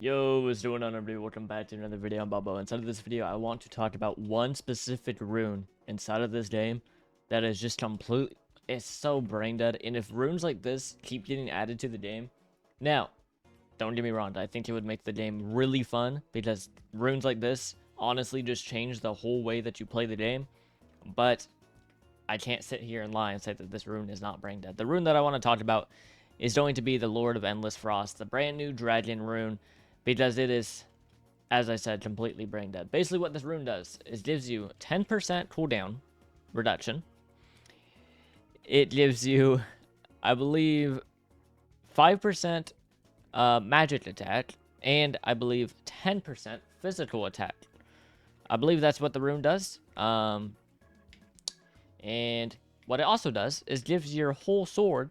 Yo, what's going on, everybody? Welcome back to another video. I'm Balbo. Inside of this video, I want to talk about one specific rune inside of this game that is just complete. It's so brain dead. And if runes like this keep getting added to the game, now, don't get me wrong, I think it would make the game really fun because runes like this honestly just change the whole way that you play the game. But I can't sit here and lie and say that this rune is not brain dead. The rune that I want to talk about is going to be the Lord of Endless Frost, the brand new dragon rune, because it is, as I said, completely brain dead. Basically what this rune does is gives you 10% cooldown reduction. It gives you, I believe, 5% magic attack, and I believe 10% physical attack. I believe that's what the rune does. And what it also does is gives your whole sword,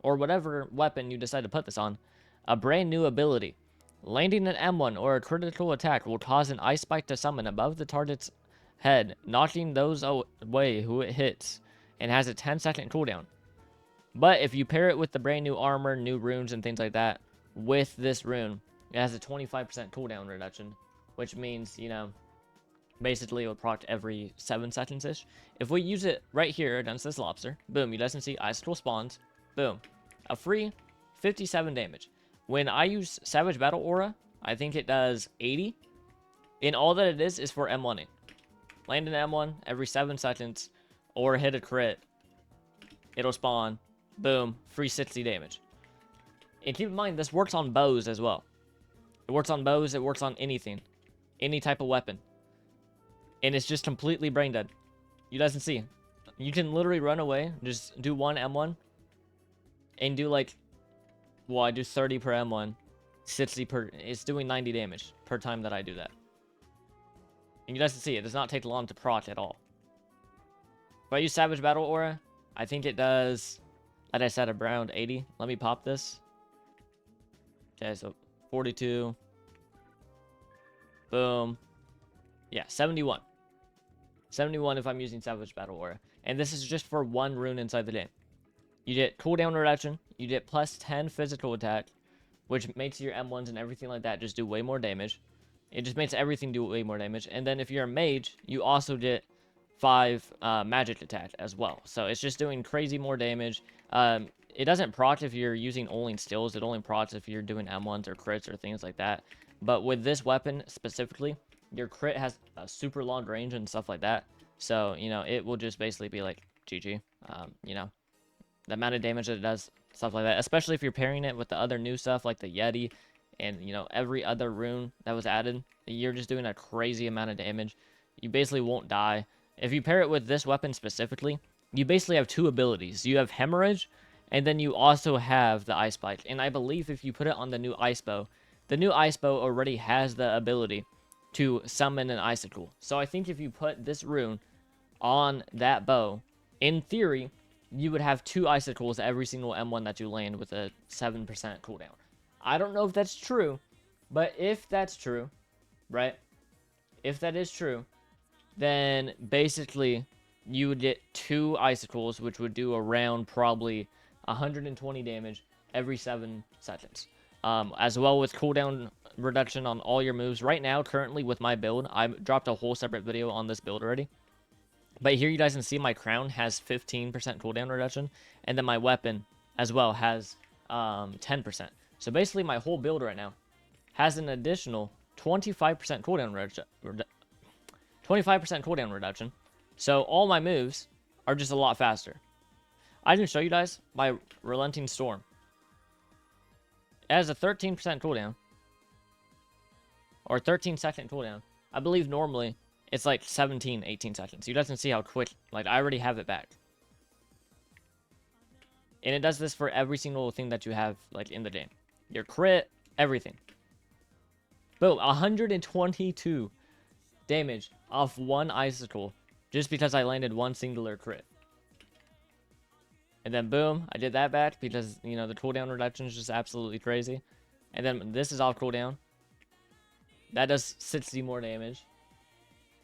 or whatever weapon you decide to put this on, a brand new ability. Landing an M1 or a critical attack will cause an ice spike to summon above the target's head, knocking those away who it hits, and has a 10-second cooldown. But if you pair it with the brand new armor, new runes, and things like that, with this rune, it has a 25% cooldown reduction, which means, you know, basically it will proc every 7 seconds-ish. If we use it right here against this lobster, boom, you guys can see icicle spawns, boom, a free 57 damage. When I use Savage Battle Aura, I think it does 80. And all that it is for M1ing. Land an M1 every 7 seconds, or hit a crit. It'll spawn. Boom. Free 60 damage. And keep in mind, this works on bows as well. It works on bows, it works on anything. Any type of weapon. And it's just completely brain dead. You guys can see. You can literally run away, just do one M1, and do like, well, I do 30 per M1, 60 per, it's doing 90 damage per time that I do that. And you guys can see, it does not take long to proc at all. If I use Savage Battle Aura, I think it does, like I said, around 80. Let me pop this. Okay, so 42. Boom. Yeah, 71. 71 if I'm using Savage Battle Aura. And this is just for one rune inside the game. You get cooldown reduction, you get plus 10 physical attack, which makes your M1s and everything like that just do way more damage. It just makes everything do way more damage. And then if you're a mage, you also get 5 magic attack as well. So it's just doing crazy more damage. It doesn't proc if you're using only stills. It only procs if you're doing M1s or crits or things like that. But with this weapon specifically, your crit has a super long range and stuff like that. So, you know, it will just basically be like GG. You know, the amount of damage that it does, stuff like that, especially if you're pairing it with the other new stuff like the Yeti and, you know, every other rune that was added, you're just doing a crazy amount of damage. You basically won't die. If you pair it with this weapon specifically, you basically have 2 abilities. You have Hemorrhage, and then you also have the Ice Spike. And I believe if you put it on the new Ice Bow, the new Ice Bow already has the ability to summon an icicle. So I think if you put this rune on that bow, in theory, you would have 2 icicles every single M1 that you land with a 7% cooldown. I don't know if that's true, but if that's true, right? If that is true, then basically you would get 2 icicles, which would do around probably 120 damage every 7 seconds. As well with cooldown reduction on all your moves. Right now, currently with my build, I dropped a whole separate video on this build already. But here you guys can see my crown has 15% cooldown reduction, and then my weapon as well has 10%. So basically my whole build right now has an additional 25% cooldown reduction. 25% cooldown reduction. So all my moves are just a lot faster. I can show you guys my Relenting Storm. It has a 13% cooldown, or 13-second cooldown. I believe normally it's like 17, 18 seconds. You guys can see how quick, like I already have it back. And it does this for every single thing that you have like in the game. Your crit, everything. Boom, 122 damage off one icicle just because I landed one singular crit. And then boom, I did that back because, you know, the cooldown reduction is just absolutely crazy. And then this is off cooldown. That does 60 more damage.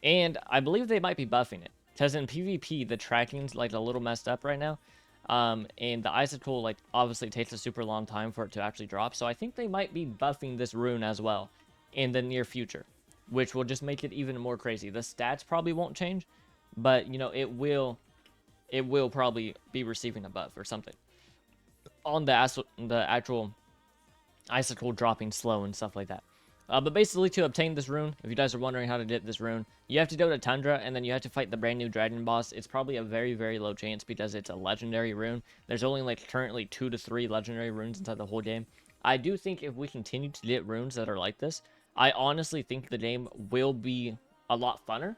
And I believe they might be buffing it. Because in PvP, the tracking's like a little messed up right now. And the icicle, like, obviously takes a super long time for it to actually drop. So I think they might be buffing this rune as well in the near future, which will just make it even more crazy. The stats probably won't change, but, you know, it will probably be receiving a buff or something on the actual icicle dropping slow and stuff like that. But basically, to obtain this rune, if you guys are wondering how to get this rune, you have to go to Tundra, and then you have to fight the brand new dragon boss. It's probably a very, very low chance because it's a legendary rune. There's only, like, currently 2 to 3 legendary runes inside the whole game. I do think if we continue to get runes that are like this, I honestly think the game will be a lot funner.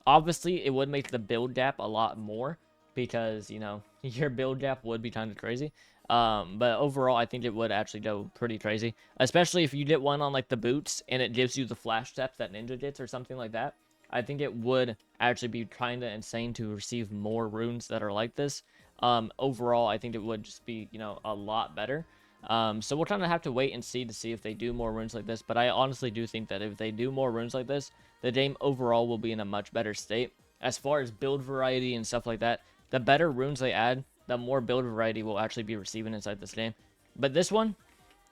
Obviously, it would make the build gap a lot more because, you know, your build gap would be kind of crazy. But overall, I think it would actually go pretty crazy, especially if you get one on, like, the boots and it gives you the flash steps that Ninja gets or something like that. I think it would actually be kind of insane to receive more runes that are like this. Overall, I think it would just be, you know, a lot better. So we'll kind of have to wait and see to see if they do more runes like this. But I honestly do think that if they do more runes like this, the game overall will be in a much better state. As far as build variety and stuff like that, the better runes they add, the more build variety we'll actually be receiving inside this game. But this one,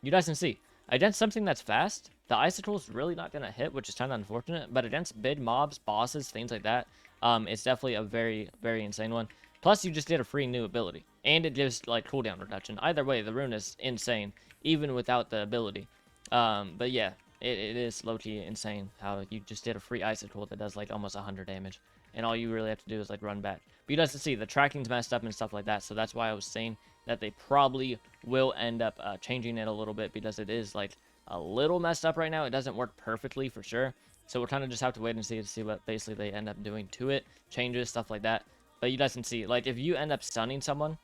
you guys can see, against something that's fast, the icicle is really not going to hit, which is kind of unfortunate. But against big mobs, bosses, things like that, it's definitely a very, very insane one. Plus, you just get a free new ability. And it gives, like, cooldown reduction. Either way, the rune is insane, even without the ability. But yeah, it is low-key insane how you just did a free icicle that does, like, almost 100 damage. And all you really have to do is, like, run back. But you guys can see, the tracking's messed up and stuff like that. So that's why I was saying that they probably will end up changing it a little bit. Because it is, like, a little messed up right now. It doesn't work perfectly for sure. So we'll kind of just have to wait and see what basically they end up doing to it. Changes, stuff like that. But you guys can see, like, if you end up stunning someone,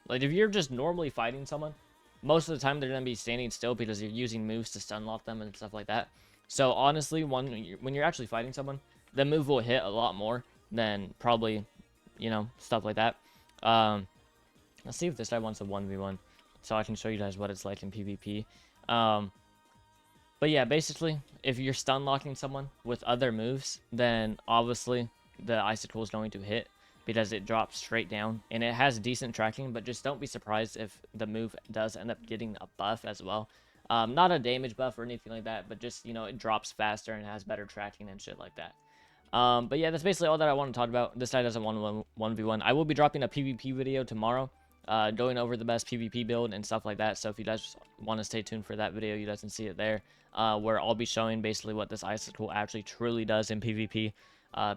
like, if you're just normally fighting someone, most of the time they're going to be standing still because you're using moves to stun lock them and stuff like that. So, honestly, when you're actually fighting someone, the move will hit a lot more than probably, you know, stuff like that. Let's see if this guy wants a 1v1 so I can show you guys what it's like in PvP. But yeah, basically, if you're stun locking someone with other moves, then obviously the icicle is going to hit, because it drops straight down, and it has decent tracking, but just don't be surprised if the move does end up getting a buff as well. Not a damage buff or anything like that, but just, you know, it drops faster and has better tracking and shit like that. But yeah, that's basically all that I want to talk about. This guy doesn't want 1v1. I will be dropping a PvP video tomorrow, going over the best PvP build and stuff like that. So if you guys want to stay tuned for that video, you guys can see it there, where I'll be showing basically what this icicle actually truly does in PvP.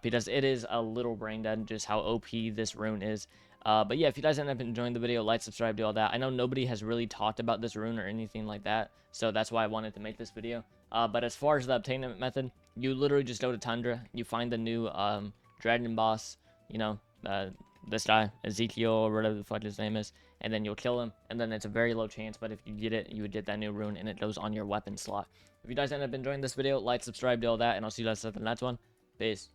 Because it is a little brain dead just how OP this rune is. But yeah, if you guys end up enjoying the video, like, subscribe, do all that. I know nobody has really talked about this rune or anything like that, so that's why I wanted to make this video. But as far as the obtainment method, you literally just go to Tundra, you find the new dragon boss, you know, this guy, Ezekiel, or whatever the fuck his name is, and then you'll kill him, and then it's a very low chance, but if you get it, you would get that new rune, and it goes on your weapon slot. If you guys end up enjoying this video, like, subscribe, do all that, and I'll see you guys at the next one. Peace.